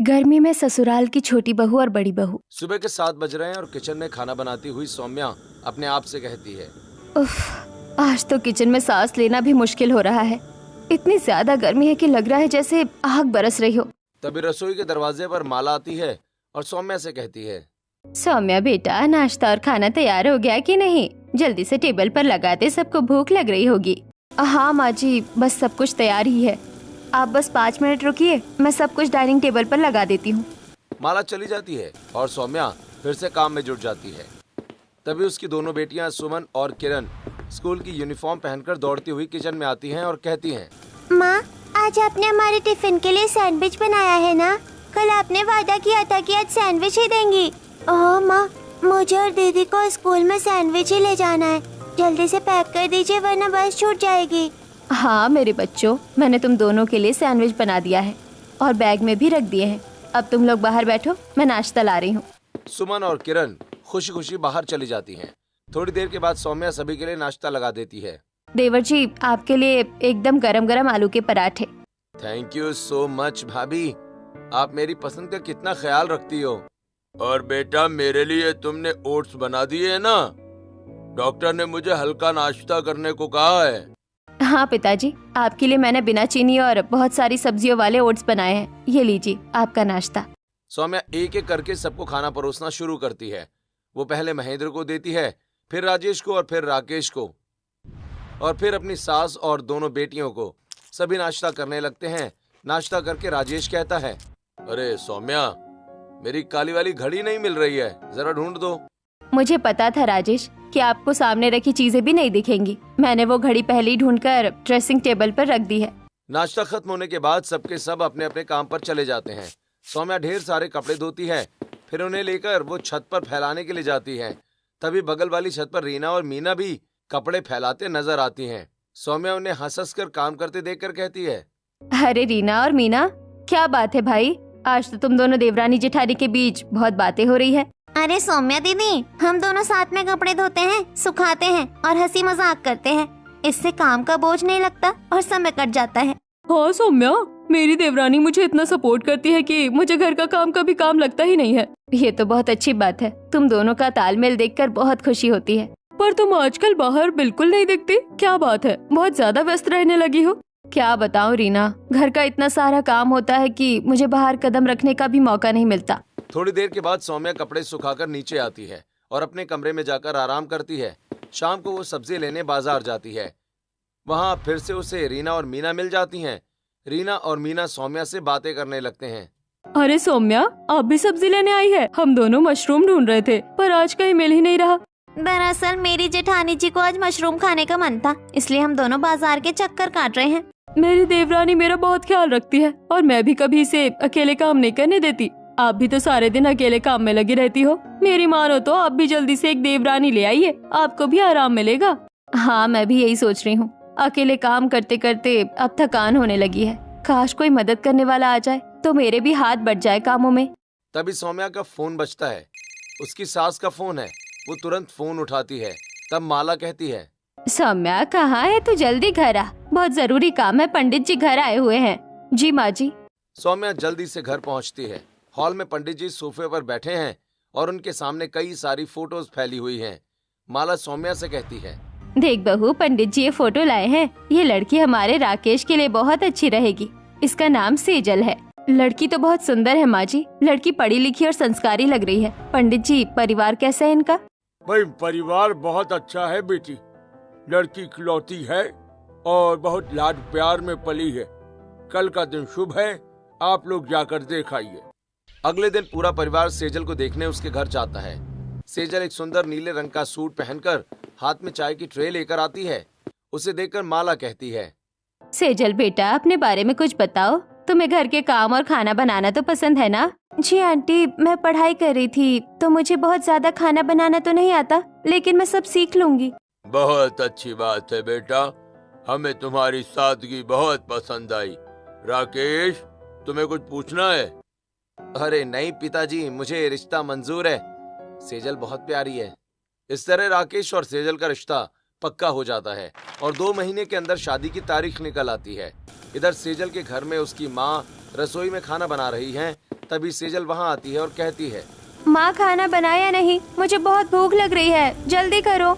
गर्मी में ससुराल की छोटी बहू और बड़ी बहू। सुबह के 7 बज रहे हैं और किचन में खाना बनाती हुई सौम्या अपने आप से कहती है, उफ, आज तो किचन में सांस लेना भी मुश्किल हो रहा है। इतनी ज्यादा गर्मी है कि लग रहा है जैसे आग बरस रही हो। तभी रसोई के दरवाजे पर माला आती है और सौम्या से कहती है, सौम्या बेटा, नाश्ता और खाना तैयार हो गया कि नहीं? जल्दी से टेबल पर लगाते, सबको भूख लग रही होगी। हाँ माँ जी, बस सब कुछ तैयार ही है। आप बस 5 मिनट रुकिए, मैं सब कुछ डाइनिंग टेबल पर लगा देती हूँ। माला चली जाती है और सौम्या फिर से काम में जुट जाती है। तभी उसकी दोनों बेटियां सुमन और किरण स्कूल की यूनिफॉर्म पहनकर दौड़ती हुई किचन में आती हैं और कहती हैं, माँ, आज आपने हमारे टिफिन के लिए सैंडविच बनाया है ना? कल आपने वादा किया था कि आज सैंडविच ही देंगी। ओह माँ, मुझे और दीदी को स्कूल में सैंडविच ही ले जाना है। जल्दी से पैक कर दीजिए वरना बस छूट जाएगी। हाँ मेरे बच्चों, मैंने तुम दोनों के लिए सैंडविच बना दिया है और बैग में भी रख दिए हैं। अब तुम लोग बाहर बैठो, मैं नाश्ता ला रही हूँ। सुमन और किरण खुशी खुशी बाहर चली जाती हैं। थोड़ी देर के बाद सौम्या सभी के लिए नाश्ता लगा देती है। देवर जी, आपके लिए एकदम गरम गरम आलू के पराठे। थैंक यू सो मच भाभी, आप मेरी पसंद का कितना ख्याल रखती हो। और बेटा, मेरे लिए तुमने ओट्स बना दिए है ना? डॉक्टर ने मुझे हल्का नाश्ता करने को कहा है। हाँ पिताजी, आपके लिए मैंने बिना चीनी और बहुत सारी सब्जियों वाले ओट्स बनाए हैं। ये लीजिए आपका नाश्ता। सौम्या एक एक करके सबको खाना परोसना शुरू करती है। वो पहले महेंद्र को देती है, फिर राजेश को और फिर राकेश को और फिर अपनी सास और दोनों बेटियों को। सभी नाश्ता करने लगते हैं। नाश्ता करके राजेश कहता है, अरे सौम्या, मेरी काली वाली घड़ी नहीं मिल रही है, जरा ढूंढ दो। मुझे पता था राजेश कि आपको सामने रखी चीजें भी नहीं दिखेंगी। मैंने वो घड़ी पहले ही ढूंढकर ड्रेसिंग टेबल पर रख दी है। नाश्ता खत्म होने के बाद सबके सब अपने अपने काम पर चले जाते हैं। सौम्या ढेर सारे कपड़े धोती है, फिर उन्हें लेकर वो छत पर फैलाने के लिए जाती है। तभी बगल वाली छत पर रीना और मीना भी कपड़े फैलाते नजर आती हैं। सौम्या उन्हें हंस हंस कर काम करते देखकर कहती है, अरे रीना और मीना, क्या बात है भाई? आज तो तुम दोनों देवरानी जेठानी के बीच बहुत बातें हो रही है। अरे सौम्या दीदी, हम दोनों साथ में कपड़े धोते हैं, सुखाते हैं और हंसी मजाक करते हैं। इससे काम का बोझ नहीं लगता और समय कट जाता है। हाँ सौम्या, मेरी देवरानी मुझे इतना सपोर्ट करती है कि मुझे घर का काम कभी काम लगता ही नहीं है। ये तो बहुत अच्छी बात है। तुम दोनों का तालमेल देखकर बहुत खुशी होती है। पर तुम आजकल बाहर बिल्कुल नहीं दिखती, क्या बात है? बहुत ज्यादा व्यस्त रहने लगी हो। क्या बताऊं रीना, घर का इतना सारा काम होता है कि मुझे बाहर कदम रखने का भी मौका नहीं मिलता। थोड़ी देर के बाद सौम्या कपड़े सुखाकर नीचे आती है और अपने कमरे में जाकर आराम करती है। शाम को वो सब्जी लेने बाजार जाती है। वहाँ फिर से उसे रीना और मीना मिल जाती हैं। रीना और मीना सौम्या से बातें करने लगते हैं। अरे सौम्या, आप भी सब्जी लेने आई है? हम दोनों मशरूम ढूंढ रहे थे पर आज कहीं मिल ही नहीं रहा। दरअसल मेरी जेठानी जी को आज मशरूम खाने का मन था, इसलिए हम दोनों बाजार के चक्कर काट रहे हैं। मेरी देवरानी मेरा बहुत ख्याल रखती है और मैं भी कभी इसे अकेले काम नहीं करने देती। आप भी तो सारे दिन अकेले काम में लगी रहती हो। मेरी मानो तो आप भी जल्दी से एक देवरानी ले आइए, आपको भी आराम मिलेगा। हाँ, मैं भी यही सोच रही हूँ। अकेले काम करते करते अब थकान होने लगी है। काश कोई मदद करने वाला आ जाए तो मेरे भी हाथ बढ़ जाए कामों में। तभी सौम्या का फोन बजता है। उसकी सास का फोन है। वो तुरंत फोन उठाती है। तब माला कहती है, सौम्या कहाँ है? तू जल्दी घर आ, बहुत जरूरी काम है। पंडित जी घर आए हुए हैं। जी माँ जी। सौम्या जल्दी से घर पहुँचती है। हॉल में पंडित जी सोफे पर बैठे हैं और उनके सामने कई सारी फोटोज फैली हुई हैं। माला सौम्या से कहती है, देख बहू, पंडित जी ये फोटो लाए हैं। ये लड़की हमारे राकेश के लिए बहुत अच्छी रहेगी। इसका नाम सेजल है। लड़की तो बहुत सुंदर है माँ जी। लड़की पढ़ी लिखी और संस्कारी लग रही है। पंडित जी, परिवार कैसा है इनका? भाई, परिवार बहुत अच्छा है बेटी। लड़की इकलौती है और बहुत लाड प्यार में पली है। कल का दिन शुभ है, आप लोग जाकर देख आइए। अगले दिन पूरा परिवार सेजल को देखने उसके घर जाता है। सेजल एक सुंदर नीले रंग का सूट पहनकर हाथ में चाय की ट्रे लेकर आती है। उसे देखकर माला कहती है, सेजल बेटा, अपने बारे में कुछ बताओ। तुम्हें घर के काम और खाना बनाना तो पसंद है ना? जी आंटी, मैं पढ़ाई कर रही थी तो मुझे बहुत ज्यादा खाना बनाना तो नहीं आता, लेकिन मैं सब सीख लूंगी। बहुत अच्छी बात है बेटा, हमें तुम्हारी सादगी बहुत पसंद आई। राकेश, तुम्हें कुछ पूछना है? अरे नहीं पिताजी, मुझे रिश्ता मंजूर है। सेजल बहुत प्यारी है। इस तरह राकेश और सेजल का रिश्ता पक्का हो जाता है और 2 महीने के अंदर शादी की तारीख निकल आती है। इधर सेजल के घर में उसकी माँ रसोई में खाना बना रही हैं, तभी सेजल वहाँ आती है और कहती है, माँ खाना बनाया नहीं, मुझे बहुत भूख लग रही है, जल्दी करो।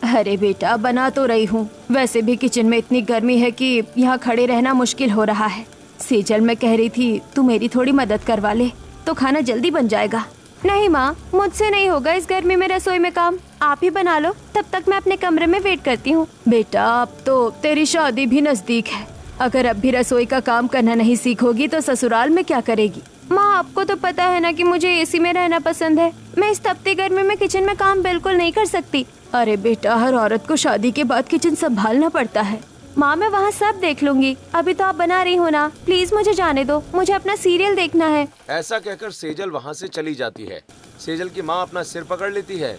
अरे बेटा बना तो रही हूँ, वैसे भी किचन में इतनी गर्मी है कि यहाँ खड़े रहना मुश्किल हो रहा है। सेजल मैं कह रही थी तू मेरी थोड़ी मदद करवा ले तो खाना जल्दी बन जाएगा। नहीं माँ, मुझसे नहीं होगा इस गर्मी में रसोई में काम, आप ही बना लो, तब तक मैं अपने कमरे में वेट करती हूँ। बेटा अब तो तेरी शादी भी नजदीक है, अगर अब भी रसोई का काम करना नहीं सीखोगी तो ससुराल में क्या करेगी। माँ आपको तो पता है ना कि मुझे एसी में रहना पसंद है, मैं इस तपती गर्मी में किचन में काम बिल्कुल नहीं कर सकती। अरे बेटा हर औरत को शादी के बाद किचन संभालना पड़ता है। माँ मैं वहाँ सब देख लूंगी, अभी तो आप बना रही हो ना, प्लीज मुझे जाने दो, मुझे अपना सीरियल देखना है। ऐसा कहकर सेजल वहाँ से चली जाती है। सेजल की माँ अपना सिर पकड़ लेती है।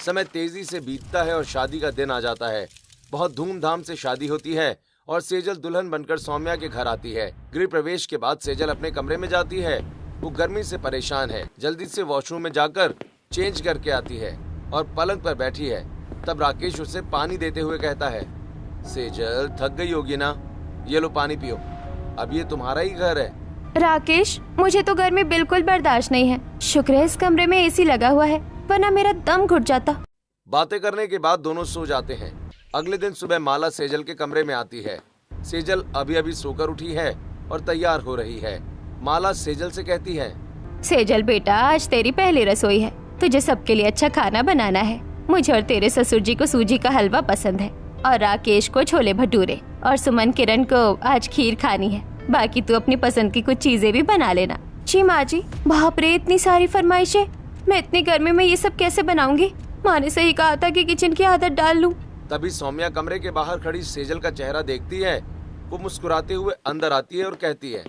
समय तेजी से बीतता है और शादी का दिन आ जाता है। बहुत धूमधाम से शादी होती है और सेजल दुल्हन बनकर सौम्या के घर आती है। गृह प्रवेश के बाद सेजल अपने कमरे में जाती है। वो गर्मी से परेशान है, जल्दी से वॉशरूम में जाकर चेंज करके आती है और पलंग पर बैठी है। तब राकेश उसे पानी देते हुए कहता है, सेजल थक गई होगी ना, ये लो पानी पियो, अब ये तुम्हारा ही घर है। राकेश मुझे तो गर्मी बिल्कुल बर्दाश्त नहीं है, शुक्र है इस कमरे में एसी लगा हुआ है, वरना मेरा दम घुट जाता। बातें करने के बाद दोनों सो जाते हैं। अगले दिन सुबह माला सेजल के कमरे में आती है। सेजल अभी अभी सोकर उठी है और तैयार हो रही है। माला सेजल से कहती है, सेजल बेटा आज तेरी पहली रसोई है, तुझे सबके लिए अच्छा खाना बनाना है। मुझे और तेरे ससुर जी को सूजी का हलवा पसंद है और राकेश को छोले भटूरे और सुमन किरण को आज खीर खानी है। बाकी तू अपनी पसंद की कुछ चीजें भी बना लेना। जी माँ जी। बाप रे इतनी सारी फरमाइशें, मैं इतनी गर्मी में ये सब कैसे बनाऊंगी। माँ ने सही कहा था कि किचन की आदत डाल लूं। तभी सौम्या कमरे के बाहर खड़ी सेजल का चेहरा देखती है। वो मुस्कुराते हुए अंदर आती है और कहती है,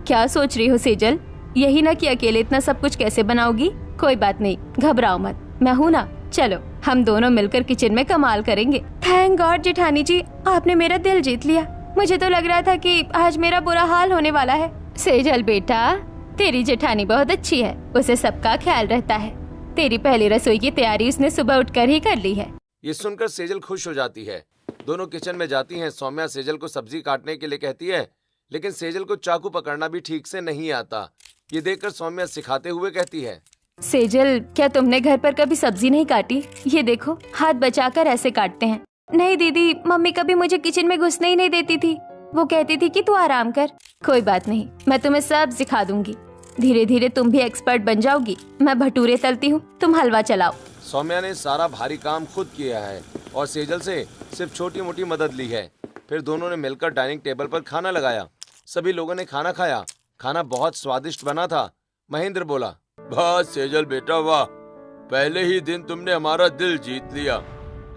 क्या सोच रही हो सेजल, यही ना कि अकेले इतना सब कुछ कैसे बनाओगी। कोई बात नहीं, घबराओ मत, मैं हूँ ना, चलो हम दोनों मिलकर किचन में कमाल करेंगे। थैंक गॉड जेठानी जी, आपने मेरा दिल जीत लिया। मुझे तो लग रहा था कि आज मेरा बुरा हाल होने वाला है। सेजल बेटा तेरी जेठानी बहुत अच्छी है, उसे सबका ख्याल रहता है। तेरी पहली रसोई की तैयारी उसने सुबह उठकर ही कर ली है। ये सुनकर सेजल खुश हो जाती है। दोनों किचन में जाती हैं। सौम्या सेजल को सब्जी काटने के लिए कहती है, लेकिन सेजल को चाकू पकड़ना भी ठीक से नहीं आता। ये देखकर सौम्या सिखाते हुए कहती है, सेजल क्या तुमने घर पर कभी सब्जी नहीं काटी? ये देखो हाथ बचाकर ऐसे काटते हैं। नहीं दीदी, मम्मी कभी मुझे किचन में घुसने ही नहीं देती थी, वो कहती थी कि तू आराम कर। कोई बात नहीं, मैं तुम्हें सब सिखा दूंगी, धीरे धीरे तुम भी एक्सपर्ट बन जाओगी। मैं भटूरे तलती हूँ, तुम हलवा चलाओ। सौम्या ने सारा भारी काम खुद किया है और सेजल से सिर्फ छोटी मोटी मदद ली है। फिर दोनों ने मिलकर डाइनिंग टेबल पर खाना लगाया। सभी लोगों ने खाना खाया। खाना बहुत स्वादिष्ट बना था। महेंद्र बोला, वाह सेजल बेटा वाह, पहले ही दिन तुमने हमारा दिल जीत लिया,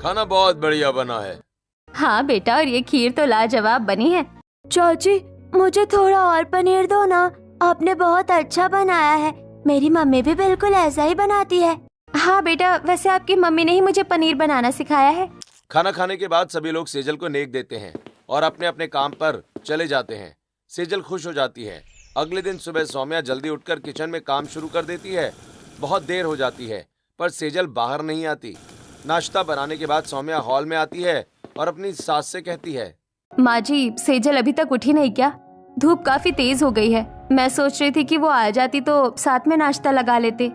खाना बहुत बढ़िया बना है। हाँ बेटा, और ये खीर तो लाजवाब बनी है। चाची मुझे थोड़ा और पनीर दो ना, आपने बहुत अच्छा बनाया है, मेरी मम्मी भी बिल्कुल ऐसा ही बनाती है। हाँ बेटा, वैसे आपकी मम्मी ने ही मुझे पनीर बनाना सिखाया है। खाना खाने के बाद सभी लोग सेजल को नेक देते हैं और अपने अपने काम पर चले जाते हैं। सेजल खुश हो जाती है। अगले दिन सुबह सौम्या जल्दी उठकर किचन में काम शुरू कर देती है। बहुत देर हो जाती है पर सेजल बाहर नहीं आती। नाश्ता बनाने के बाद सौम्या हॉल में आती है और अपनी सास से कहती है, माँ जी सेजल अभी तक उठी नहीं क्या? धूप काफी तेज हो गई है, मैं सोच रही थी कि वो आ जाती तो साथ में नाश्ता लगा लेते।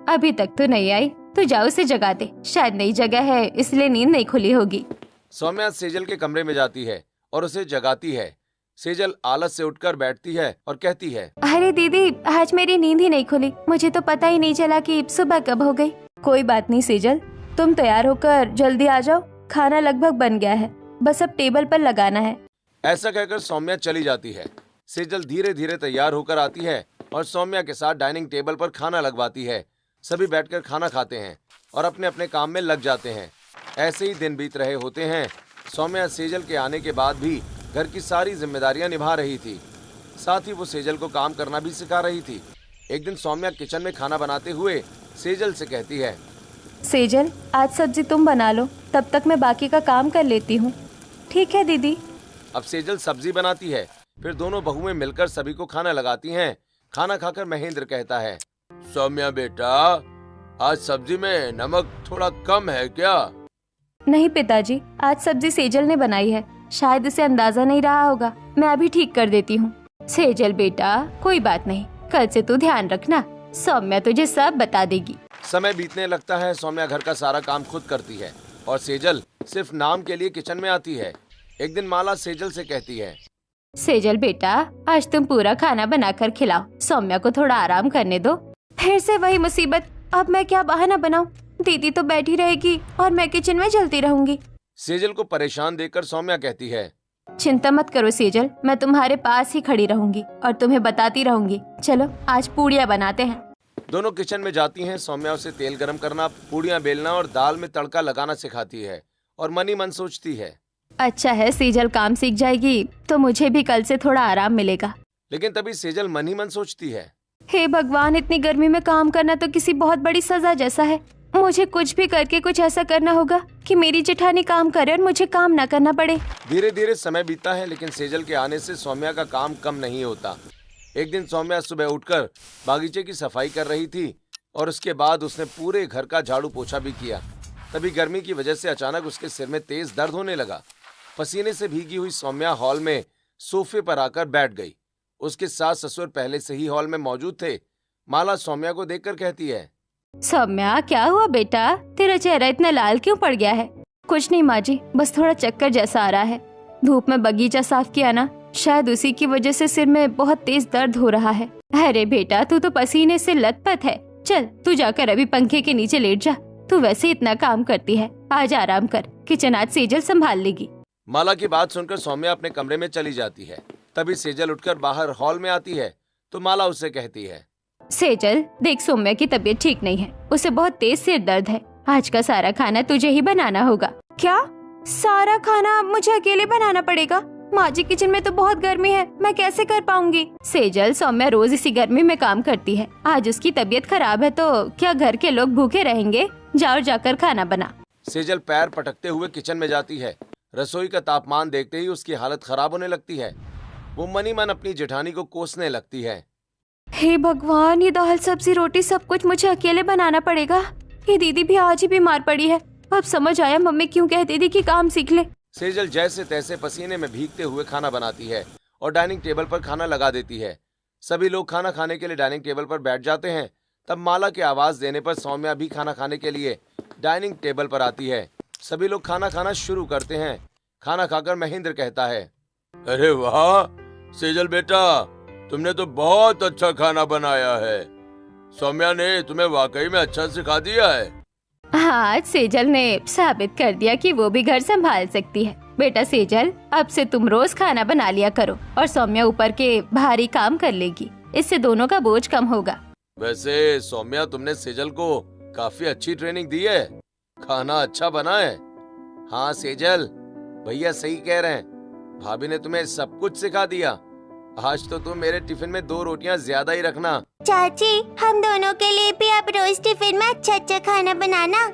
अभी तक तो नहीं आई, तो जाओ उसे जगा दे, शायद नई जगह है इसलिए नींद नहीं खुली होगी। सौम्या सेजल के कमरे में जाती है और उसे जगाती है। सेजल आलस से उठकर बैठती है और कहती है, अरे दीदी आज मेरी नींद ही नहीं खुली, मुझे तो पता ही नहीं चला कि सुबह कब हो गई। कोई बात नहीं सेजल, तुम तैयार होकर जल्दी आ जाओ, खाना लगभग बन गया है, बस अब टेबल पर लगाना है। ऐसा कहकर सौम्या चली जाती है। सेजल धीरे धीरे तैयार होकर आती है और सौम्या के साथ डाइनिंग टेबल पर खाना लगवाती है। सभी बैठकर खाना खाते हैं और अपने अपने काम में लग जाते हैं। ऐसे ही दिन बीत रहे होते हैं। सौम्या सेजल के आने के बाद भी घर की सारी जिम्मेदारियां निभा रही थी, साथ ही वो सेजल को काम करना भी सिखा रही थी। एक दिन सौम्या किचन में खाना बनाते हुए सेजल से कहती है, सेजल आज सब्जी तुम बना लो, तब तक मैं बाकी का काम कर लेती हूँ। ठीक है दीदी। अब सेजल सब्जी बनाती है। फिर दोनों बहुएं मिलकर सभी को खाना लगाती हैं। खाना खाकर महेंद्र कहता है, सौम्या बेटा आज सब्जी में नमक थोड़ा कम है क्या? नहीं पिताजी, आज सब्जी सेजल ने बनाई है, शायद उसे अंदाजा नहीं रहा होगा, मैं अभी ठीक कर देती हूँ। सेजल बेटा, कोई बात नहीं, कल से तू ध्यान रखना, सौम्या तुझे सब बता देगी। समय बीतने लगता है। सौम्या घर का सारा काम खुद करती है और सेजल सिर्फ नाम के लिए किचन में आती है। एक दिन माला सेजल से कहती है, सेजल बेटा, आज तुम पूरा खाना बनाकर खिलाओ, सौम्या को थोड़ा आराम करने दो। फिर से वही मुसीबत, अब मैं क्या बहाना बनाऊं? दीदी तो बैठी रहेगी और मैं किचन में जलती रहूंगी। सेजल को परेशान देखकर सौम्या कहती है, चिंता मत करो सेजल, मैं तुम्हारे पास ही खड़ी रहूंगी और तुम्हें बताती रहूंगी। चलो आज पूड़ियाँ बनाते हैं। दोनों किचन में जाती हैं। सौम्या उसे तेल गरम करना, पूड़ियाँ बेलना और दाल में तड़का लगाना सिखाती है और मन ही मन सोचती है, अच्छा है सेजल काम सीख जाएगी तो मुझे भी कल से थोड़ा आराम मिलेगा। लेकिन तभी सेजल मन ही मन सोचती है, हे भगवान, इतनी गर्मी में काम करना तो किसी बहुत बड़ी सजा जैसा है। मुझे कुछ भी करके कुछ ऐसा करना होगा कि मेरी जेठानी काम करे और मुझे काम ना करना पड़े। धीरे धीरे समय बीतता है, लेकिन सेजल के आने से सौम्या का काम कम नहीं होता। एक दिन सौम्या सुबह उठकर बागीचे की सफाई कर रही थी और उसके बाद उसने पूरे घर का झाड़ू पोछा भी किया। तभी गर्मी की वजह से अचानक उसके सिर में तेज दर्द होने लगा। पसीने से भीगी हुई सौम्या हॉल में सोफे पर आकर बैठ गई। उसके सास ससुर पहले से ही हॉल में मौजूद थे। माला सौम्या को देखकर कहती है, सौम्या, क्या हुआ बेटा, तेरा चेहरा इतना लाल क्यों पड़ गया है? कुछ नहीं माँ जी, बस थोड़ा चक्कर जैसा आ रहा है। धूप में बगीचा साफ किया ना, शायद उसी की वजह से सिर में बहुत तेज दर्द हो रहा है। अरे बेटा, तू तो पसीने से लथपथ है। चल तू जाकर अभी पंखे के नीचे लेट जा, तू वैसे इतना काम करती है, आज आराम कर, किचन आज सेजल संभाल लेगी। माला की बात सुनकर सौम्या अपने कमरे में चली जाती है। तभी सेजल उठकर बाहर हॉल में आती है तो माला उससे कहती है, सेजल देख, सौम्या की तबीयत ठीक नहीं है, उसे बहुत तेज सिर दर्द है। आज का सारा खाना तुझे ही बनाना होगा। क्या? सारा खाना मुझे अकेले बनाना पड़ेगा? माँ जी, किचन में तो बहुत गर्मी है, मैं कैसे कर पाऊंगी? सेजल, सौम्या रोज इसी गर्मी में काम करती है, आज उसकी तबीयत खराब है तो क्या घर के लोग भूखे रहेंगे? जाओ जाकर खाना बना। सेजल पैर पटकते हुए किचन में जाती है। रसोई का तापमान देखते ही उसकी हालत खराब होने लगती है। वो मनी मन अपनी जेठानी को कोसने लगती है, हे भगवान, ये दाल सब्जी रोटी सब कुछ मुझे अकेले बनाना पड़ेगा। ये दीदी भी आज ही बीमार पड़ी है। अब समझ आया मम्मी क्यों कहती थी कि काम सीख ले। सेजल जैसे तैसे पसीने में भीगते हुए खाना बनाती है और डाइनिंग टेबल पर खाना लगा देती है। सभी लोग खाना खाने के लिए डाइनिंग टेबल पर बैठ जाते हैं। तब माला के आवाज देने पर सौम्या भी खाना खाने के लिए डाइनिंग टेबल पर आती है। सभी लोग खाना खाना शुरू करते हैं। खाना खाकर महेंद्र कहता है, अरे वाह सेजल बेटा, तुमने तो बहुत अच्छा खाना बनाया है। सौम्या ने तुम्हें वाकई में अच्छा सिखा दिया है। हाँ, सेजल ने साबित कर दिया कि वो भी घर संभाल सकती है। बेटा सेजल, अब से तुम रोज खाना बना लिया करो और सौम्या ऊपर के भारी काम कर लेगी, इससे दोनों का बोझ कम होगा। वैसे सौम्या, तुमने सेजल को काफी अच्छी ट्रेनिंग दी है, खाना अच्छा बना है। हाँ सेजल, भैया सही कह रहे हैं, भाभी ने तुम्हें सब कुछ सिखा दिया। आज तो तुम मेरे टिफिन में 2 रोटियां ज्यादा ही रखना। चाची, हम दोनों के लिए भी आप रोज टिफिन में अच्छा अच्छा खाना बनाना।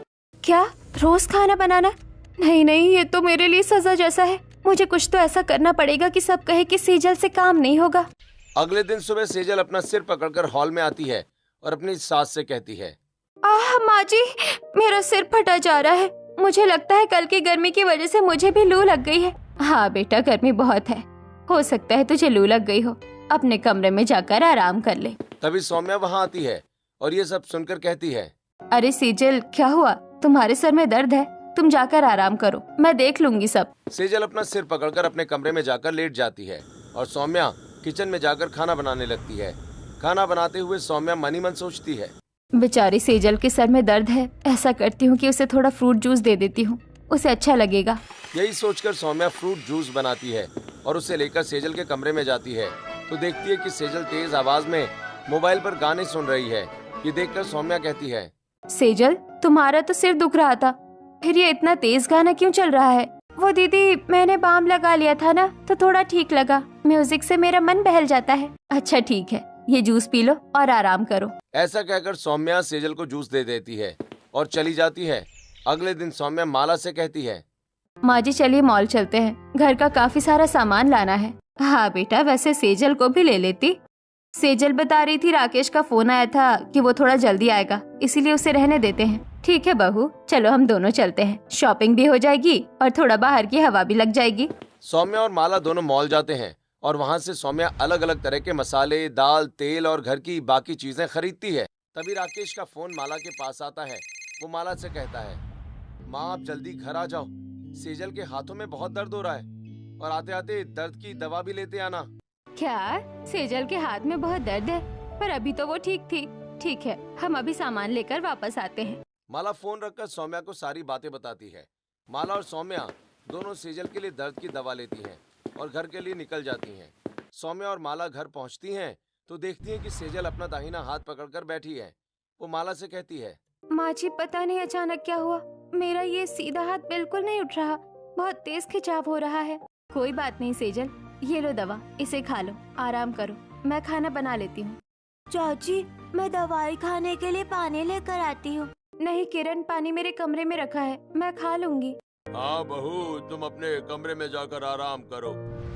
क्या? रोज खाना बनाना? नहीं नहीं, ये तो मेरे लिए सजा जैसा है। मुझे कुछ तो ऐसा करना पड़ेगा कि सब कहे कि सेजल से काम नहीं होगा। अगले दिन सुबह सेजल अपना सिर पकड़कर हॉल में आती है और अपनी सास से कहती है, आह माँ जी, मेरा सिर फटा जा रहा है। मुझे लगता है कल की गर्मी की वजह से मुझे भी लू लग गई है। हाँ बेटा, गर्मी बहुत है, हो सकता है तुझे लू लग गई हो। अपने कमरे में जाकर आराम कर ले। तभी सौम्या वहाँ आती है और ये सब सुनकर कहती है, अरे सेजल, क्या हुआ? तुम्हारे सर में दर्द है, तुम जाकर आराम करो, मैं देख लूंगी सब। सेजल अपना सिर पकड़कर अपने कमरे में जाकर लेट जाती है और सौम्या किचन में जाकर खाना बनाने लगती है। खाना बनाते हुए सौम्या मनी मन सोचती है, बेचारी सेजल के सर में दर्द है, ऐसा करती हूँ कि उसे थोड़ा फ्रूट जूस दे देती हूँ, उसे अच्छा लगेगा। यही सोचकर सौम्या फ्रूट जूस बनाती है और उसे लेकर सेजल के कमरे में जाती है तो देखती है कि सेजल तेज आवाज में मोबाइल पर गाने सुन रही है। ये देखकर सौम्या कहती है, सेजल, तुम्हारा तो सिर दुख रहा था, फिर ये इतना तेज गाना क्यों चल रहा है? वो दीदी, मैंने बाम लगा लिया था ना तो थोड़ा ठीक लगा। म्यूजिक से मेरा मन बहल जाता है। अच्छा ठीक है, ये जूस पी लो और आराम करो। ऐसा कहकर सौम्या सेजल को जूस दे देती है और चली जाती है। अगले दिन सौम्या माला से कहती है, माँ जी चलिए मॉल चलते हैं, घर का काफी सारा सामान लाना है। हाँ बेटा, वैसे सेजल को भी ले लेती। सेजल बता रही थी राकेश का फोन आया था कि वो थोड़ा जल्दी आएगा, इसीलिए उसे रहने देते हैं। ठीक है बहू, चलो हम दोनों चलते हैं, शॉपिंग भी हो जाएगी और थोड़ा बाहर की हवा भी लग जाएगी। सौम्या और माला दोनों मॉल जाते हैं और वहां से सौम्या अलग अलग तरह के मसाले, दाल, तेल और घर की बाकी चीजें खरीदती है। तभी राकेश का फोन माला के पास आता है। वो माला से कहता है, माँ आप जल्दी घर आ जाओ, सेजल के हाथों में बहुत दर्द हो रहा है और आते आते दर्द की दवा भी लेते आना। क्या सेजल के हाथ में बहुत दर्द है? पर अभी तो वो ठीक थी। ठीक है, हम अभी सामान लेकर वापस आते हैं। माला फोन रखकर सौम्या को सारी बातें बताती है। माला और सौम्या दोनों सेजल के लिए दर्द की दवा लेती हैं और घर के लिए निकल जाती हैं। सौम्या और माला घर पहुंचती हैं तो देखती हैं कि सेजल अपना दाहिना हाथ पकड़कर बैठी है। वो माला से कहती है, माँ जी पता नहीं अचानक क्या हुआ, मेरा ये सीधा हाथ बिल्कुल नहीं उठ रहा, बहुत तेज खिंचाव हो रहा है। कोई बात नहीं सेजल, ये लो दवा, इसे खा लो, आराम करो, मैं खाना बना लेती हूँ। चाची मैं दवाई खाने के लिए पानी लेकर आती हूँ। नहीं किरण, पानी मेरे कमरे में रखा है, मैं खा लूंगी। हाँ बहू, तुम अपने कमरे में जाकर आराम करो,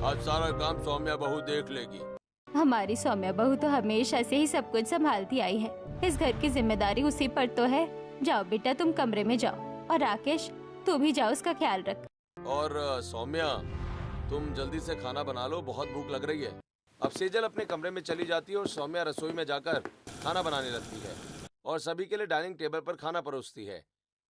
आज सारा काम सौम्या बहू देख लेगी। हमारी सौम्या बहू तो हमेशा से ही सब कुछ संभालती आई है, इस घर की जिम्मेदारी उसी पर तो है। जाओ बेटा तुम कमरे में जाओ, और राकेश तू भी जाओ, उसका ख्याल रख। और सौम्या तुम जल्दी से खाना बना लो, बहुत भूख लग रही है। अब सेजल अपने कमरे में चली जाती है और सौम्या रसोई में जाकर खाना बनाने लगती है और सभी के लिए डाइनिंग टेबल पर खाना परोसती है।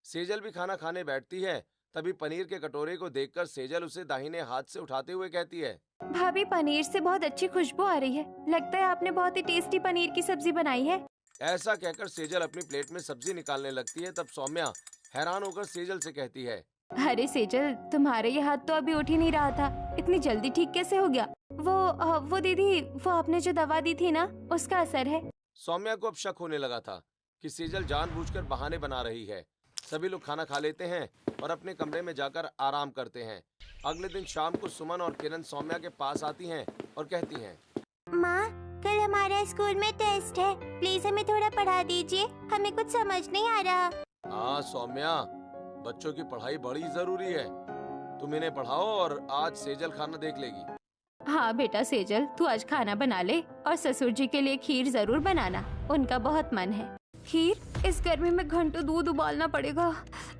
सेजल भी खाना खाने बैठती है। तभी पनीर के कटोरे को देखकर सेजल उसे दाहिने हाथ से उठाते हुए कहती है, भाभी पनीर से बहुत अच्छी खुशबू आ रही है, लगता है आपने बहुत ही टेस्टी पनीर की सब्जी बनाई है। ऐसा कहकर सेजल अपनी प्लेट में सब्जी निकालने लगती है। तब सौम्या हैरान होकर सेजल से कहती है, अरे सेजल, तुम्हारे ये हाथ तो अभी उठ ही नहीं रहा था, इतनी जल्दी ठीक कैसे हो गया? वो दीदी, वो आपने जो दवा दी थी ना, उसका असर है। सौम्या को अब शक होने लगा था कि सेजल जानबूझकर बहाने बना रही है। सभी लोग खाना खा लेते हैं और अपने कमरे में जाकर आराम करते हैं। अगले दिन शाम को सुमन और किरण सौम्या के पास आती हैं और कहती हैं, माँ कल हमारा स्कूल में टेस्ट है, प्लीज हमें थोड़ा पढ़ा दीजिए, हमें कुछ समझ नहीं आ रहा। हाँ सौम्या, बच्चों की पढ़ाई बड़ी जरूरी है, तुम इन्हें पढ़ाओ और आज सेजल खाना देख लेगी। हाँ बेटा सेजल, तू आज खाना बना ले और ससुर जी के लिए खीर जरूर बनाना, उनका बहुत मन है। खीर? इस गर्मी में घंटों दूध उबालना पड़ेगा,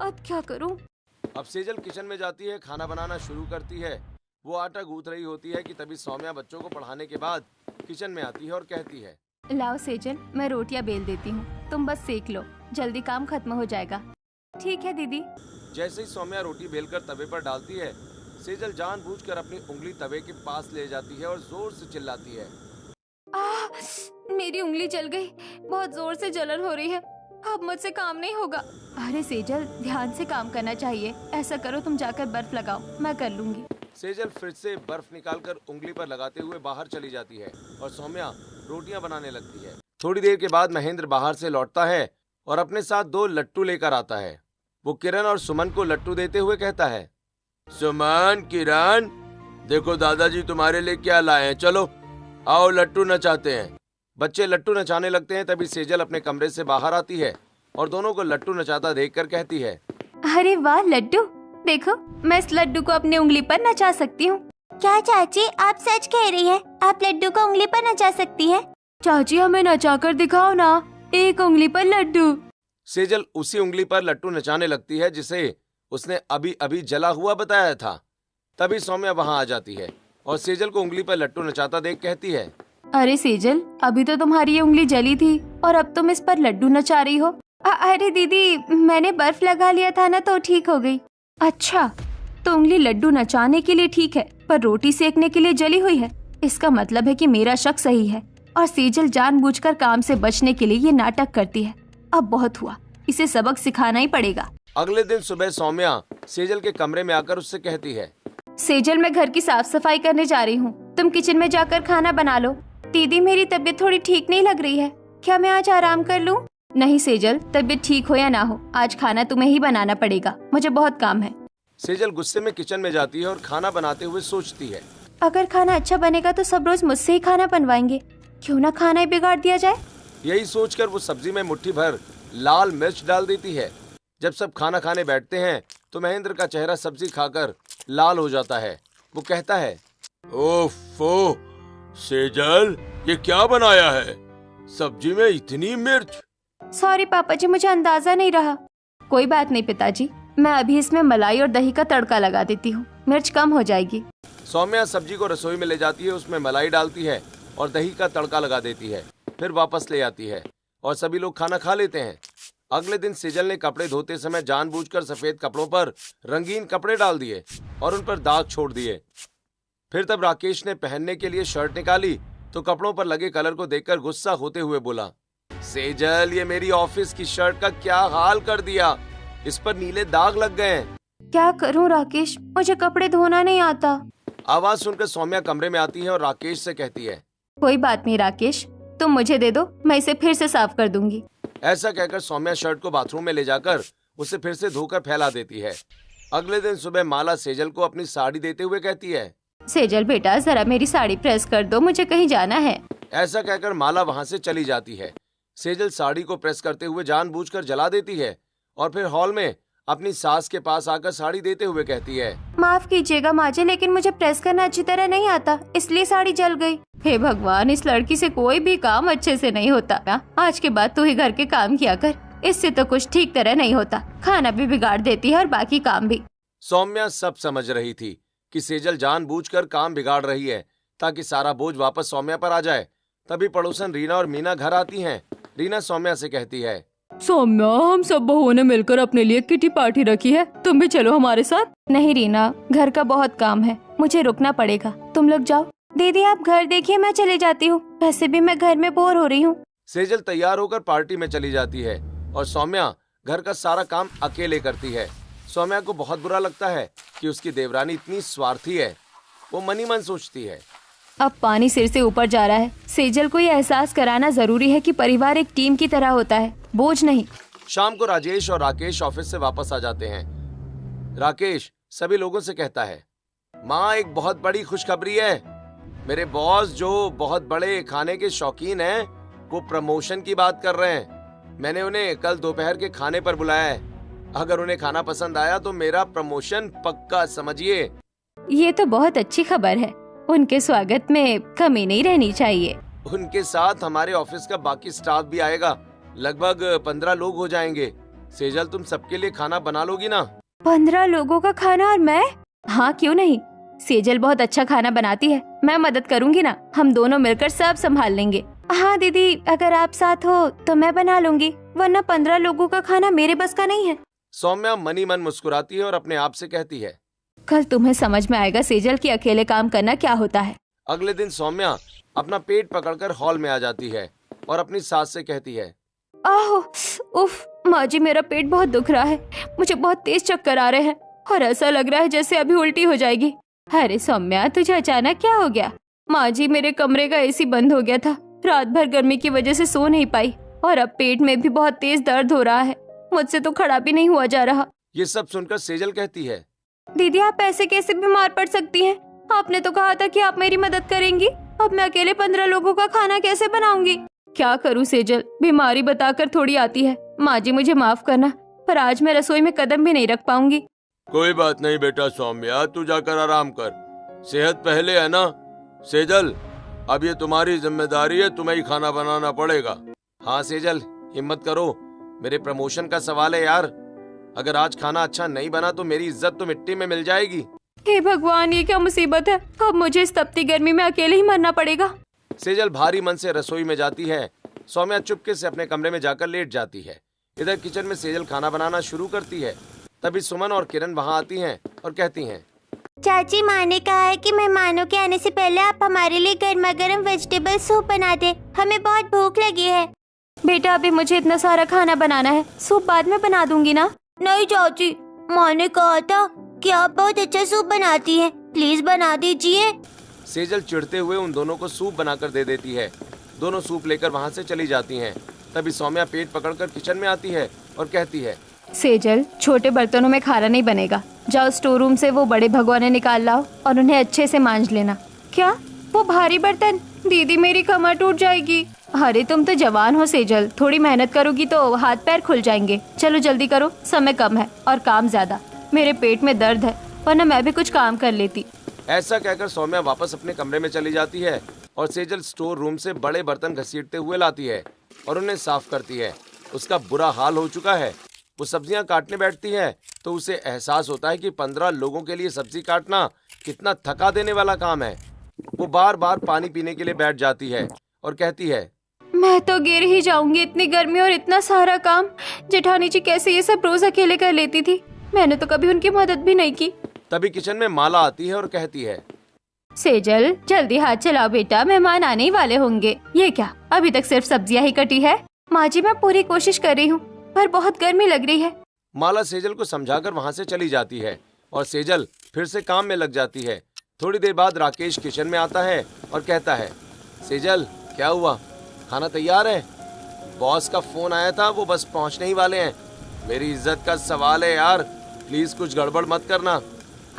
अब क्या करूँ? अब सेजल किचन में जाती है, खाना बनाना शुरू करती है। वो आटा गूंथ रही होती है कि तभी सौम्या बच्चों को पढ़ाने के बाद किचन में आती है और कहती है, लाओ सेजल, मैं रोटियां बेल देती हूँ, तुम बस सेक लो, जल्दी काम खत्म हो जाएगा। ठीक है दीदी। जैसे ही सौम्या रोटी बेलकर तवे पर डालती है, सेजल जानबूझकर अपनी उंगली तवे के पास ले जाती है और जोर से चिल्लाती है, मेरी उंगली जल गई, बहुत जोर से जलन हो रही है, अब मुझसे काम नहीं होगा। अरे सेजल, ध्यान से काम करना चाहिए, ऐसा करो तुम जाकर बर्फ लगाओ, मैं कर लूंगी। सेजल फिर से बर्फ निकालकर उंगली पर लगाते हुए बाहर चली जाती है और सौम्या रोटियां बनाने लगती है। थोड़ी देर के बाद महेंद्र बाहर से लौटता है और अपने साथ 2 लट्टू लेकर आता है। वो किरण और सुमन को लट्टू देते हुए कहता है, सुमन, किरण, देखो दादाजी तुम्हारे लिए क्या लाए हैं, चलो आओ लट्टू नचाते हैं। बच्चे लट्टू नचाने लगते हैं। तभी सेजल अपने कमरे से बाहर आती है और दोनों को लट्टू नचाता देखकर कहती है, अरे वाह लड्डू, देखो मैं इस लड्डू को अपनी उंगली पर नचा सकती हूँ। क्या चाची, आप सच कह रही हैं? आप लड्डू को उंगली पर नचा सकती हैं? चाची हमें नचा कर दिखाओ ना, एक उंगली पर लड्डू। सेजल उसी उंगली पर लट्टू नचाने लगती है जिसे उसने अभी अभी जला हुआ बताया था। तभी सौम्या वहां आ जाती है और सेजल को उंगली पर लट्टू नचाता देख कहती है, अरे सेजल, अभी तो तुम्हारी ये उंगली जली थी और अब तुम इस पर लड्डू नचा रही हो। अरे दीदी, मैंने बर्फ लगा लिया था ना तो ठीक हो गई। अच्छा, तो उंगली लड्डू नचाने के लिए ठीक है पर रोटी सेकने के लिए जली हुई है, इसका मतलब है कि मेरा शक सही है और सेजल जानबूझकर काम से बचने के लिए ये नाटक करती है। अब बहुत हुआ, इसे सबक सिखाना ही पड़ेगा। अगले दिन सुबह सौम्या सेजल के कमरे में आकर उससे कहती है, सेजल, मैं घर की साफ सफाई करने जा रही हूँ, तुम किचन में जाकर खाना बना लो। दीदी, मेरी तबीयत थोड़ी ठीक नहीं लग रही है, क्या मैं आज आराम कर लूँ? नहीं सेजल, तबीयत ठीक हो या ना हो, आज खाना तुम्हें ही बनाना पड़ेगा, मुझे बहुत काम है। सेजल गुस्से में किचन में जाती है और खाना बनाते हुए सोचती है, अगर खाना अच्छा बनेगा तो सब रोज मुझसे ही खाना बनवाएंगे, क्यों ना खाना ही बिगाड़ दिया जाए। यही सोचकर वो सब्जी में मुट्ठी भर लाल मिर्च डाल देती है। जब सब खाना खाने बैठते हैं तो महेंद्र का चेहरा सब्जी खाकर लाल हो जाता है। वो कहता है, ओफो सेजल, ये क्या बनाया है, सब्जी में इतनी मिर्च? सॉरी पापा जी, मुझे अंदाजा नहीं रहा। कोई बात नहीं पिताजी, मैं अभी इसमें मलाई और दही का तड़का लगा देती हूँ, मिर्च कम हो जाएगी। सौम्या सब्जी को रसोई में ले जाती है, उसमें मलाई डालती है और दही का तड़का लगा देती है, फिर वापस ले आती है और सभी लोग खाना खा लेते हैं। अगले दिन सेजल ने कपड़े धोते समय जानबूझकर सफेद कपड़ों पर रंगीन कपड़े डाल दिए और उन पर दाग छोड़ दिए। फिर तब राकेश ने पहनने के लिए शर्ट निकाली तो कपड़ों पर लगे कलर को देखकर गुस्सा होते हुए बोला, सेजल, ये मेरी ऑफिस की शर्ट का क्या हाल कर दिया, इस पर नीले दाग लग गए हैं। क्या करूं राकेश, मुझे कपड़े धोना नहीं आता। आवाज सुनकर सौम्या कमरे में आती है और राकेश से कहती है, कोई बात नहीं राकेश, तुम मुझे दे दो, मैं इसे फिर से साफ कर दूंगी। ऐसा कहकर सौम्या शर्ट को बाथरूम में ले जाकर उसे फिर से धोकर फैला देती है। अगले दिन सुबह माला सेजल को अपनी साड़ी देते हुए कहती है, सेजल बेटा, जरा मेरी साड़ी प्रेस कर दो, मुझे कहीं जाना है। ऐसा कहकर माला वहाँ से चली जाती है। सेजल साड़ी को प्रेस करते हुए जानबूझकर जला देती है और फिर हॉल में अपनी सास के पास आकर साड़ी देते हुए कहती है, माफ कीजिएगा माँ जी, लेकिन मुझे प्रेस करना अच्छी तरह नहीं आता, इसलिए साड़ी जल गई। हे भगवान, इस लड़की से कोई भी काम अच्छे से नहीं होता ना। आज के बाद तू ही घर के काम किया कर, इससे तो कुछ ठीक तरह नहीं होता, खाना भी बिगाड़ देती है और बाकी काम भी। सौम्या सब समझ रही थी कि सेजल जानबूझकर काम बिगाड़ रही है ताकि सारा बोझ वापस सौम्या पर आ जाए। तभी पड़ोसन रीना और मीना घर आती हैं। रीना सौम्या से कहती है, सौम्या, हम सब बहुओं ने मिलकर अपने लिए किटी पार्टी रखी है, तुम भी चलो हमारे साथ। नहीं रीना, घर का बहुत काम है, मुझे रुकना पड़ेगा, तुम लोग जाओ। दीदी आप घर देखिए, मैं चली जाती हूँ, वैसे भी मैं घर में बोर हो रही हूँ। सेजल तैयार होकर पार्टी में चली जाती है और सौम्या घर का सारा काम अकेले करती है। सौम्या को बहुत बुरा लगता है कि उसकी देवरानी इतनी स्वार्थी है। वो मन ही मन सोचती है, अब पानी सिर से ऊपर जा रहा है। सेजल को ये एहसास कराना जरूरी है कि परिवार एक टीम की तरह होता है, बोझ नहीं। शाम को राजेश और राकेश ऑफिस से वापस आ जाते हैं। राकेश सभी लोगों से कहता है, माँ, एक बहुत बड़ी खुशखबरी है। मेरे बॉस जो बहुत बड़े खाने के शौकीन हैं, वो प्रमोशन की बात कर रहे हैं। मैंने उन्हें कल दोपहर के खाने पर बुलाया है। अगर उन्हें खाना पसंद आया तो मेरा प्रमोशन पक्का, समझिए। ये तो बहुत अच्छी खबर है, उनके स्वागत में कमी नहीं रहनी चाहिए। उनके साथ हमारे ऑफिस का बाकी स्टाफ भी आएगा, लगभग 15 लोग हो जाएंगे। सेजल, तुम सबके लिए खाना बना लोगी ना? 15 लोगों का खाना और मैं? हाँ, क्यों नहीं। सेजल बहुत अच्छा खाना बनाती है, मैं मदद करूँगी ना, हम दोनों मिलकर सब संभाल लेंगे। हाँ दीदी, अगर आप साथ हो तो मैं बना लूंगी, वरना 15 लोगों का खाना मेरे बस का नहीं है। सौम्या मनी मन मुस्कुराती है और अपने आप से कहती है, कल तुम्हें समझ में आएगा सेजल कि अकेले काम करना क्या होता है। अगले दिन सौम्या अपना पेट पकड़कर हॉल में आ जाती है और अपनी सास से कहती है, आहो, उफ, माँ जी, मेरा पेट बहुत दुख रहा है, मुझे बहुत तेज चक्कर आ रहे हैं और ऐसा लग रहा है जैसे अभी उल्टी हो जाएगी। अरे सौम्या, तुझे अचानक क्या हो गया? माँ जी, मेरे कमरे का एसी बंद हो गया था, रात भर गर्मी की वजह से सो नहीं पाई और अब पेट में भी बहुत तेज दर्द हो रहा है, मुझसे तो खड़ा भी नहीं हुआ जा रहा। ये सब सुनकर सेजल कहती है, दीदी आप ऐसे कैसे बीमार पड़ सकती हैं? आपने तो कहा था कि आप मेरी मदद करेंगी, अब मैं अकेले 15 लोगों का खाना कैसे बनाऊंगी? क्या करूं सेजल, बीमारी बताकर थोड़ी आती है। माँ जी मुझे माफ करना, पर आज मैं रसोई में कदम भी नहीं रख पाऊंगी। कोई बात नहीं बेटा सौम्या, तू जाकर आराम कर, सेहत पहले है ना। सेजल, अब ये तुम्हारी जिम्मेदारी है, तुम्हें ही खाना बनाना पड़ेगा। हाँ सेजल, हिम्मत करो, मेरे प्रमोशन का सवाल है यार। अगर आज खाना अच्छा नहीं बना तो मेरी इज्जत तो मिट्टी में मिल जाएगी। हे भगवान, ये क्या मुसीबत है, अब मुझे इस तपती गर्मी में अकेले ही मरना पड़ेगा। सेजल भारी मन से रसोई में जाती है। सौम्या चुपके से अपने कमरे में जाकर लेट जाती है। इधर किचन में सेजल खाना बनाना शुरू करती है। तभी सुमन और किरण वहाँ आती हैं और कहती हैं, चाची, माँ ने कहा है कि मेहमानों के आने से पहले आप हमारे लिए गर्मा गर्म वेजिटेबल सूप बना दे, हमें बहुत भूख लगी है। बेटा अभी मुझे इतना सारा खाना बनाना है, सूप बाद में बना दूंगी ना। नहीं चाची, माँ ने कहा था कि आप बहुत अच्छा सूप बनाती हैं, प्लीज बना दीजिए। सेजल चिढ़ते हुए उन दोनों को सूप बनाकर दे देती है। दोनों सूप लेकर वहाँ से चली जाती हैं। तभी सौम्या पेट पकड़कर किचन में आती है और कहती है, सेजल, छोटे बर्तनों में खाना नहीं बनेगा, जाओ स्टोर रूम से वो बड़े भगोने निकाल लाओ और उन्हें अच्छे से मांज लेना। क्या, वो भारी बर्तन? दीदी मेरी कमर टूट जाएगी। अरे तुम तो जवान हो सेजल, थोड़ी मेहनत करोगी तो हाथ पैर खुल जाएंगे। चलो जल्दी करो, समय कम है और काम ज्यादा। मेरे पेट में दर्द है, वरना मैं भी कुछ काम कर लेती। ऐसा कहकर सौम्या वापस अपने कमरे में चली जाती है और सेजल स्टोर रूम से बड़े बर्तन घसीटते हुए लाती है और उन्हें साफ करती है। उसका बुरा हाल हो चुका है। वो सब्जियां काटने बैठती है तो उसे एहसास होता है कि 15 लोगों के लिए सब्जी काटना कितना थका देने वाला काम है। वो बार बार पानी पीने के लिए बैठ जाती है और कहती है, मैं तो गिर ही जाऊंगी, इतनी गर्मी और इतना सारा काम। जेठानी जी कैसे ये सब रोज अकेले कर लेती थी, मैंने तो कभी उनकी मदद भी नहीं की। तभी किचन में माला आती है और कहती है, सेजल जल्दी हाथ चलाओ बेटा, मेहमान आने ही वाले होंगे। ये क्या, अभी तक सिर्फ सब्जियां ही कटी है? माँ जी मैं पूरी कोशिश कर रही हूँ पर बहुत गर्मी लग रही है। माला सेजल को समझाकर वहाँ से चली जाती है और सेजल फिर से काम में लग जाती है। थोड़ी देर बाद राकेश किचन में आता है और कहता है, सेजल क्या हुआ, खाना तैयार है? बॉस का फोन आया था, वो बस पहुँचने ही वाले हैं। मेरी इज्जत का सवाल है यार, प्लीज कुछ गड़बड़ मत करना।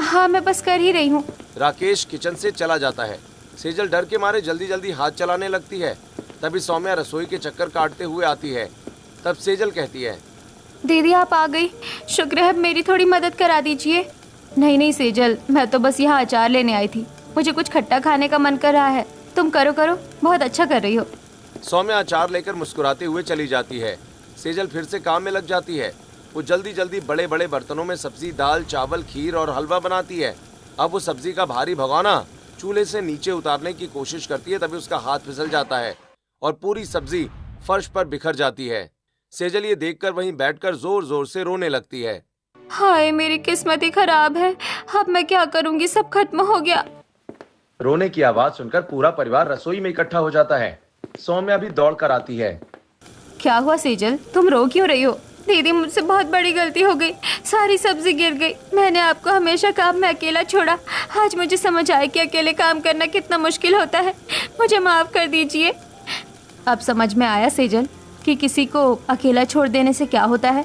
हाँ मैं बस कर ही रही हूँ। राकेश किचन से चला जाता है। सेजल डर के मारे जल्दी जल्दी हाथ चलाने लगती है। तभी सौम्या रसोई के चक्कर काटते हुए आती है। तब सेजल कहती है, दीदी आप आ गई, शुक्र है, मेरी थोड़ी मदद करा दीजिए। नहीं नहीं सेजल, मैं तो बस यहाँ अचार लेने आई थी, मुझे कुछ खट्टा खाने का मन कर रहा है। तुम करो करो, बहुत अच्छा कर रही हो। सौम्या अचार लेकर मुस्कुराते हुए चली जाती है। सेजल फिर से काम में लग जाती है। वो जल्दी जल्दी बड़े बड़े बर्तनों में सब्जी, दाल, चावल, खीर और हलवा बनाती है। अब वो सब्जी का भारी भगोना चूल्हे से नीचे उतारने की कोशिश करती है। तभी उसका हाथ फिसल जाता है और पूरी सब्जी फर्श पर बिखर जाती है। सेजल ये देखकर वहीं बैठकर जोर जोर से रोने लगती है। हाय मेरी किस्मत ही खराब है, अब मैं क्या करूँगी, सब खत्म हो गया। रोने की आवाज सुनकर पूरा परिवार रसोई में इकट्ठा हो जाता है। सौम्या भी दौड़ कर आती है। क्या हुआ सेजल, तुम रो क्यों रही हो? दीदी मुझसे बहुत बड़ी गलती हो गई, सारी सब्जी गिर गई। मैंने आपको हमेशा काम में अकेला छोड़ा, आज मुझे समझ आया कि अकेले काम करना कितना मुश्किल होता है। मुझे माफ कर दीजिए। अब समझ में आया सेजल कि किसी को अकेला छोड़ देने से क्या होता है।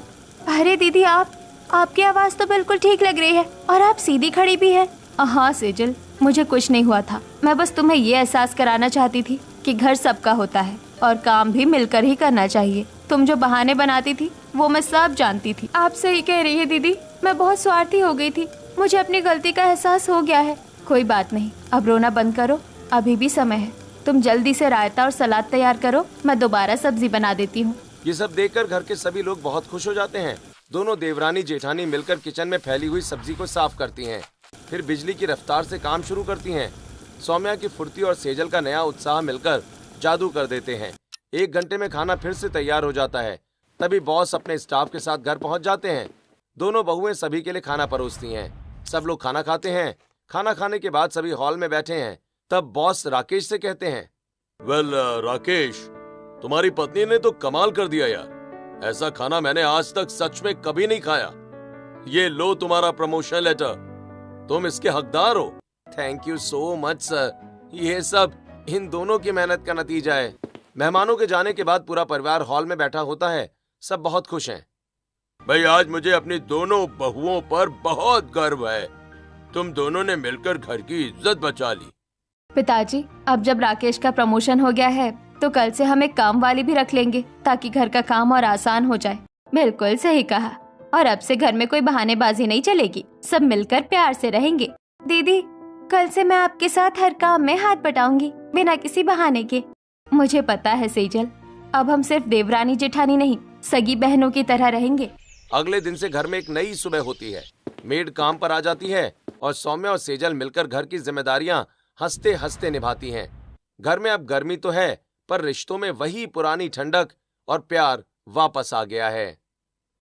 अरे दीदी आपकी आवाज़ तो बिल्कुल ठीक लग रही है और आप सीधी खड़ी भी है। हाँ सेजल, मुझे कुछ नहीं हुआ था, मैं बस तुम्हें ये एहसास कराना चाहती थी कि घर सबका होता है और काम भी मिलकर ही करना चाहिए। तुम जो बहाने बनाती थी वो मैं सब जानती थी। आप सही कह रही है दीदी, मैं बहुत स्वार्थी हो गई थी, मुझे अपनी गलती का एहसास हो गया है। कोई बात नहीं, अब रोना बंद करो, अभी भी समय है। तुम जल्दी से रायता और सलाद तैयार करो, मैं दोबारा सब्जी बना देती हूँ। ये सब देखकर घर के सभी लोग बहुत खुश हो जाते हैं। दोनों देवरानी जेठानी मिलकर किचन में फैली हुई सब्जी को साफ करती हैं। फिर बिजली की रफ्तार से काम शुरू करती हैं। सौम्या की फुर्ती और सेजल का नया उत्साह मिलकर जादू कर देते हैं। 1 घंटे में खाना फिर से तैयार हो जाता है। तभी बॉस अपने स्टाफ के साथ घर पहुंच जाते हैं। दोनों बहुएं सभी के लिए खाना परोसती हैं। सब लोग खाना खाते हैं। खाना खाने के बाद सभी हॉल में बैठे हैं। तब बॉस राकेश से कहते हैं, वेल राकेश, तुम्हारी पत्नी ने तो कमाल कर दिया यार, ऐसा खाना मैंने आज तक सच में कभी नहीं खाया। ये लो तुम्हारा प्रमोशन लेटर, तुम इसके हकदार हो। Thank you so much sir, ये सब इन दोनों की मेहनत का नतीजा है। मेहमानों के जाने के बाद पूरा परिवार हॉल में बैठा होता है। सब बहुत खुश हैं। भाई आज मुझे अपनी दोनों बहुओं पर बहुत गर्व है। तुम दोनों ने मिलकर घर की इज्जत बचा ली। पिताजी, अब जब राकेश का प्रमोशन हो गया है तो कल से हम एक काम वाली भी रख लेंगे ताकि घर का काम और आसान हो जाए। बिल्कुल सही कहा। और अब से घर में कोई बहानेबाजी नहीं चलेगी, सब मिलकर प्यार से रहेंगे। दीदी, कल से मैं आपके साथ हर काम में हाथ बटाऊंगी बिना किसी बहाने के। मुझे पता है सेजल, अब हम सिर्फ देवरानी जेठानी नहीं, सगी बहनों की तरह रहेंगे। अगले दिन से घर में एक नई सुबह होती है। मेड काम पर आ जाती है और सौम्या और सेजल मिलकर घर की जिम्मेदारियां हंसते हंसते निभाती हैं। घर में अब गर्मी तो है, पर रिश्तों में वही पुरानी ठंडक और प्यार वापस आ गया है।